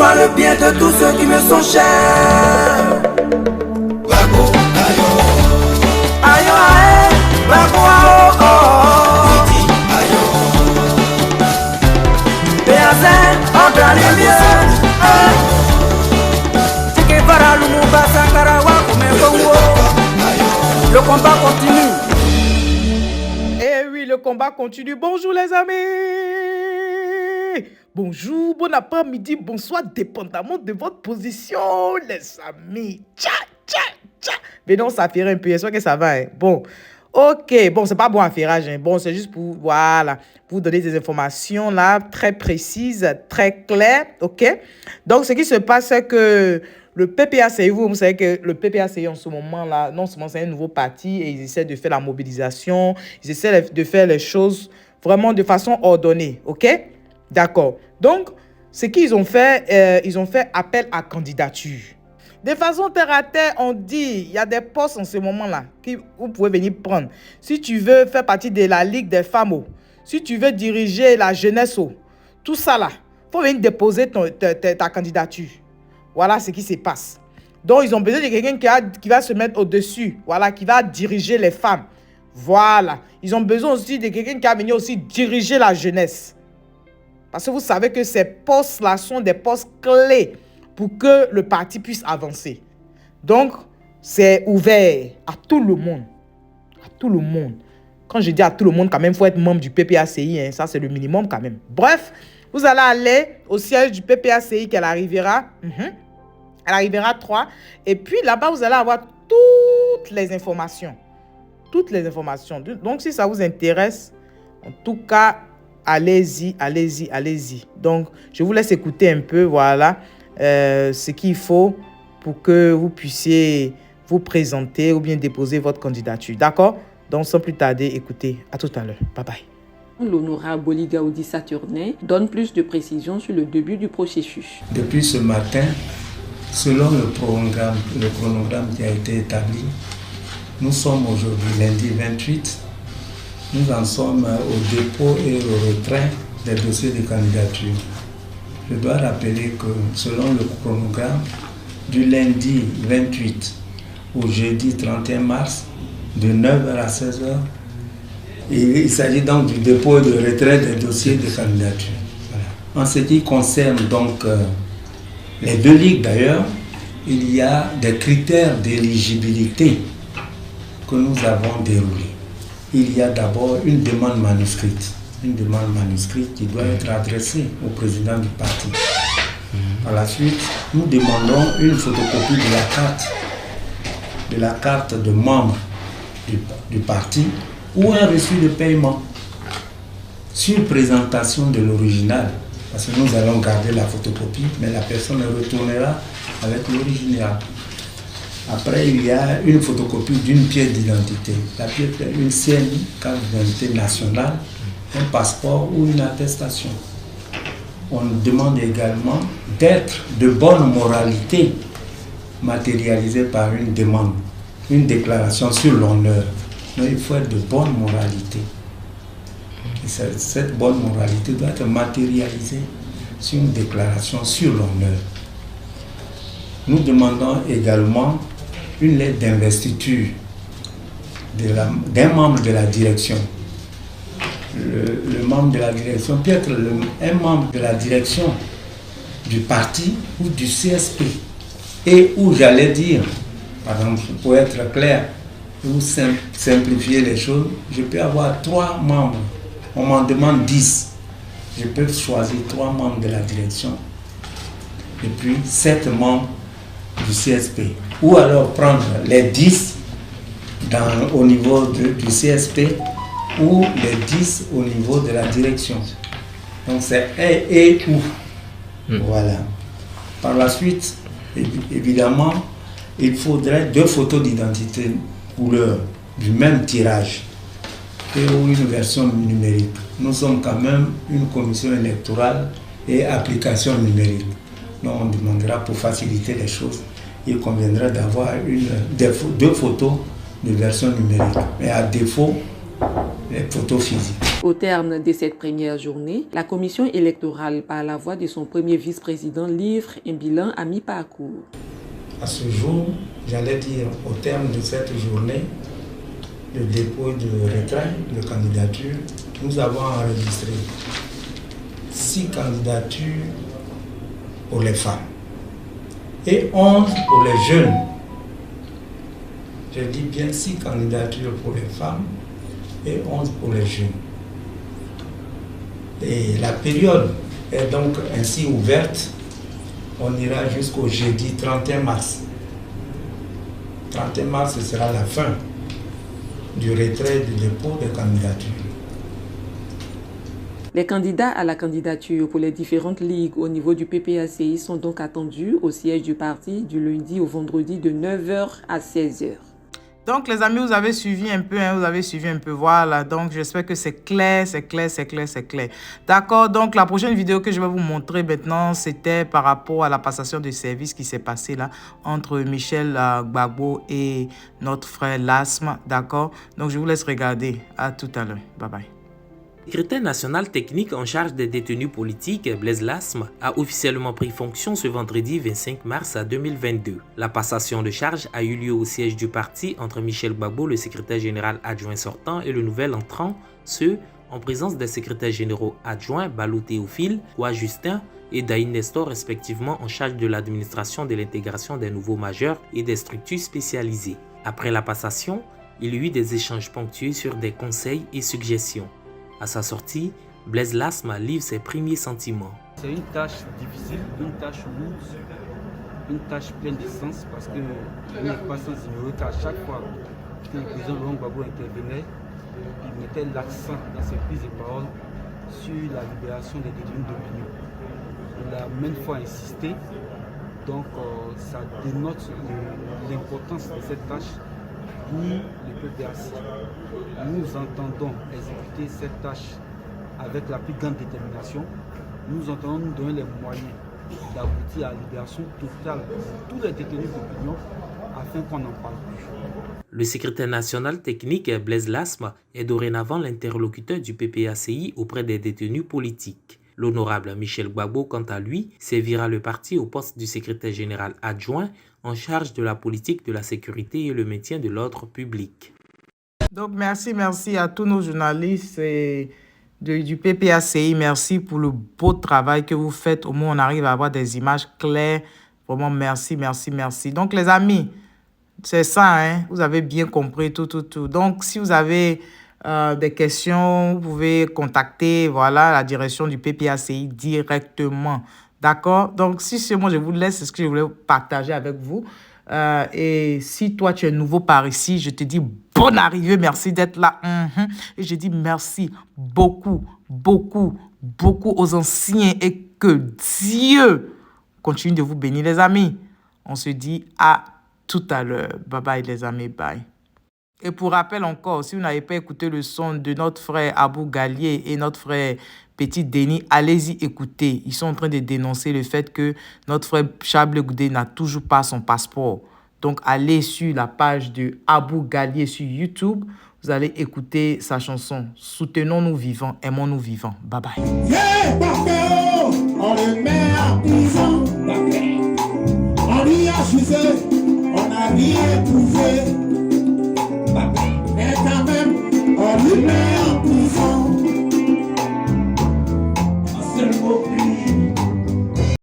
vouloir le bien de tous ceux qui me sont chers. Bako, ayo, ayo, ayo, bako, oh, oh, ayo. Béazin, on doit aller mieux. Tike para lumumba sakarawa kumekongo. Le combat continue. Eh oui, le combat continue. Bonjour les amis. Bonjour, bon après-midi, bonsoir, dépendamment de votre position, les amis. Tcha, tcha, tcha. Mais non, ça fait un peu, j'espère que ça va. Hein. Bon, ok, bon, c'est pas bon affairage. Hein. Bon, c'est juste pour, voilà, pour vous donner des informations là, très précises, très claires, ok? Donc, ce qui se passe, c'est que le PPACI, vous savez que le PPACI en ce moment-là, non seulement c'est un nouveau parti et ils essaient de faire la mobilisation, ils essaient de faire les choses vraiment de façon ordonnée, ok? D'accord. Donc, ce qu'ils ont fait, ils ont fait appel à candidature. De façon terre à terre, on dit, il y a des postes en ce moment-là que vous pouvez venir prendre. Si tu veux faire partie de la Ligue des femmes, si tu veux diriger la jeunesse, tout ça là, il faut venir déposer ta candidature. Voilà ce qui se passe. Donc, ils ont besoin de quelqu'un qui va se mettre au-dessus, voilà, qui va diriger les femmes. Voilà. Ils ont besoin aussi de quelqu'un qui va venir aussi diriger la jeunesse. Parce que vous savez que ces postes-là sont des postes clés pour que le parti puisse avancer. Donc, c'est ouvert à tout le monde. À tout le monde. Quand je dis à tout le monde, quand même, il faut être membre du PPACI. Hein. Ça, c'est le minimum quand même. Bref, vous allez aller au siège du PPACI qu'elle arrivera. Elle arrivera 3. Et puis, là-bas, vous allez avoir toutes les informations. Toutes les informations. Donc, si ça vous intéresse, en tout cas, allez-y, allez-y, allez-y. Donc, je vous laisse écouter un peu, voilà, ce qu'il faut pour que vous puissiez vous présenter ou bien déposer votre candidature. D'accord? Donc, sans plus tarder, écoutez. À tout à l'heure. Bye bye. L'honorable Boligaoudi Saturnin donne plus de précisions sur le début du processus. Depuis ce matin, selon le chronogramme qui a été établi, nous sommes aujourd'hui lundi 28. Nous en sommes au dépôt et au retrait des dossiers de candidature. Je dois rappeler que selon le chronogramme, du lundi 28 au jeudi 31 mars, de 9h à 16h, il s'agit donc du dépôt et du retrait des dossiers de candidature. Voilà. En ce qui concerne donc les deux ligues d'ailleurs, il y a des critères d'éligibilité que nous avons déroulés. Il y a d'abord une demande manuscrite. Une demande manuscrite qui doit être adressée au président du parti. Par la suite, nous demandons une photocopie de la carte de membre du parti ou un reçu de paiement sur présentation de l'original. Parce que nous allons garder la photocopie, mais la personne retournera avec l'original. Après, il y a une photocopie d'une pièce d'identité. La pièce, une CNI, carte d'identité nationale, un passeport ou une attestation. On demande également d'être de bonne moralité, matérialisée par une demande, une déclaration sur l'honneur. Donc, il faut être de bonne moralité. Et cette bonne moralité doit être matérialisée sur une déclaration sur l'honneur. Nous demandons également une lettre d'investiture d'un membre de la direction. Le membre de la direction peut être un membre de la direction du parti ou du CSP. Et où j'allais dire, par exemple, pour être clair, ou simplifier les choses, je peux avoir 3 membres. On m'en demande 10. Je peux choisir 3 membres de la direction et puis 7 membres du CSP. Ou alors prendre les 10 au niveau du CSP ou les 10 au niveau de la direction. Donc c'est et ou. Voilà. Par la suite, évidemment, il faudrait 2 photos d'identité couleur du même tirage et ou une version numérique. Nous sommes quand même une commission électorale et application numérique. Donc on demandera pour faciliter les choses, il conviendra d'avoir 2 photos de version numérique, mais à défaut, les photos physiques. Au terme de cette première journée, la commission électorale, par la voix de son premier vice-président, livre un bilan à mi-parcours. À ce jour, j'allais dire, au terme de cette journée, le dépôt de retrait de candidature, nous avons enregistré 6 candidatures pour les femmes et 11 pour les jeunes. Je dis bien 6 candidatures pour les femmes et 11 pour les jeunes. Et la période est donc ainsi ouverte. On ira jusqu'au jeudi 31 mars. 31 mars, ce sera la fin du retrait du dépôt de candidature. Les candidats à la candidature pour les différentes ligues au niveau du PPACI sont donc attendus au siège du parti du lundi au vendredi de 9h à 16h. Donc, les amis, vous avez suivi un peu, voilà. Donc, j'espère que c'est clair. D'accord, donc la prochaine vidéo que je vais vous montrer maintenant, c'était par rapport à la passation de service qui s'est passée là, entre Michel Gbagbo et notre frère Lasma, d'accord. Donc, je vous laisse regarder. À tout à l'heure. Bye bye. Le secrétaire national technique en charge des détenus politiques, Blaise Lasme, a officiellement pris fonction ce vendredi 25 mars 2022. La passation de charge a eu lieu au siège du parti entre Michel Gbagbo, le secrétaire général adjoint sortant, et le nouvel entrant, ce en présence des secrétaires généraux adjoints Balou Théophile, Kwa Justin et Daïn Nestor, respectivement en charge de l'administration de l'intégration des nouveaux majeurs et des structures spécialisées. Après la passation, il y eut des échanges ponctués sur des conseils et suggestions. À sa sortie, Blaise Lasme livre ses premiers sentiments. C'est une tâche difficile, une tâche lourde, une tâche pleine de sens parce que nous n'avons pas sans ignorer qu'à chaque fois que le président Laurent Gbagbo intervenait, il mettait l'accent dans ses prises de parole sur la libération des détenus d'opinion. Il a maintes fois insisté, donc ça dénote l'importance de cette tâche pour le PPACI. Nous entendons exécuter cette tâche avec la plus grande détermination. Nous entendons nous donner les moyens d'aboutir à la libération totale de tous les détenus d'opinion afin qu'on n'en parle plus. Le secrétaire national technique Blaise Lasme est dorénavant l'interlocuteur du PPACI auprès des détenus politiques. L'honorable Michel Gbagbo, quant à lui, servira le parti au poste du secrétaire général adjoint en charge de la politique de la sécurité et le maintien de l'ordre public. Donc, merci à tous nos journalistes du PPACI. Merci pour le beau travail que vous faites. Au moins, on arrive à avoir des images claires. Vraiment, merci. Donc, les amis, c'est ça, hein? Vous avez bien compris tout. Donc, si vous avez des questions, vous pouvez contacter la direction du PPACI directement. D'accord? Donc, si c'est moi, je vous laisse, c'est ce que je voulais partager avec vous. Et si toi, tu es nouveau par ici, je te dis bonne arrivée, merci d'être là. Et je dis merci beaucoup aux anciens et que Dieu continue de vous bénir, les amis. On se dit à tout à l'heure. Bye bye, les amis, bye. Et pour rappel encore, si vous n'avez pas écouté le son de notre frère Abou Gallier et notre frère Petit Denis, allez-y écouter. Ils sont en train de dénoncer le fait que notre frère Chable Goudé n'a toujours pas son passeport. Donc, allez sur la page de Abou Gallier sur YouTube. Vous allez écouter sa chanson. Soutenons-nous vivants, aimons-nous vivants. Bye bye. Yeah, parfait, on le met à prison. On lui a jugé, on n'a rien prouvé.